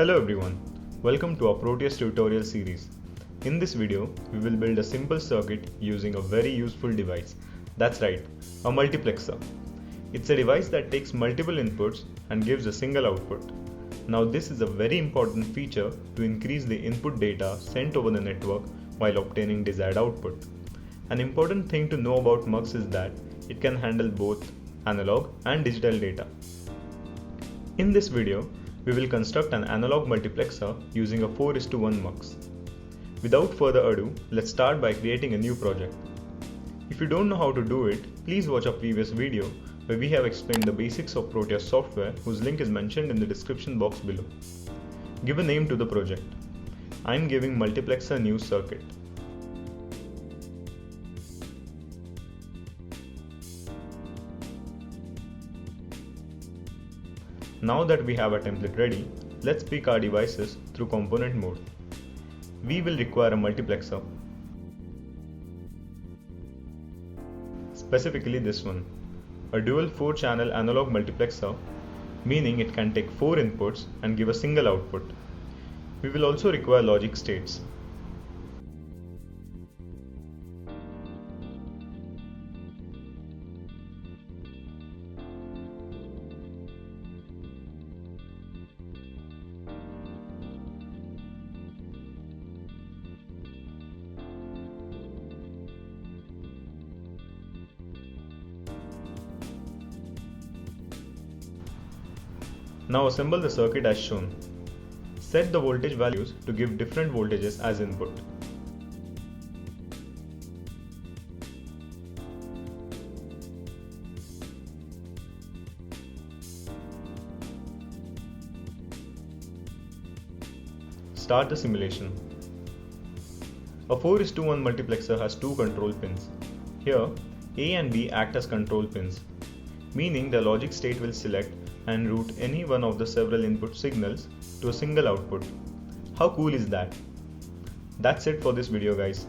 Hello everyone, welcome to our Proteus tutorial series. In this video, we will build a simple circuit using a very useful device. That's right, a multiplexer. It's a device that takes multiple inputs and gives a single output. Now this is a very important feature to increase the input data sent over the network while obtaining desired output. An important thing to know about MUX is that it can handle both analog and digital data. In this video, we will construct an analog multiplexer using a 4:1 MUX. Without further ado, let's start by creating a new project. If you don't know how to do it, please watch our previous video where we have explained the basics of Proteus software, whose link is mentioned in the description box below. Give a name to the project. I'm giving multiplexer new circuit. Now that we have a template ready, let's pick our devices through component mode. We will require a multiplexer, specifically this one, a dual 4-channel analog multiplexer, meaning it can take 4 inputs and give a single output. We will also require logic states. Now assemble the circuit as shown. Set the voltage values to give different voltages as input. Start the simulation. A 4:1 multiplexer has 2 control pins. Here, A and B act as control pins, meaning the logic state will select and route any one of the several input signals to a single output. How cool is that? That's it for this video, guys.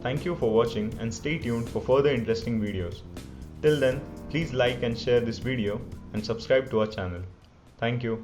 Thank you for watching and stay tuned for further interesting videos. Till then, please like and share this video and subscribe to our channel. Thank you.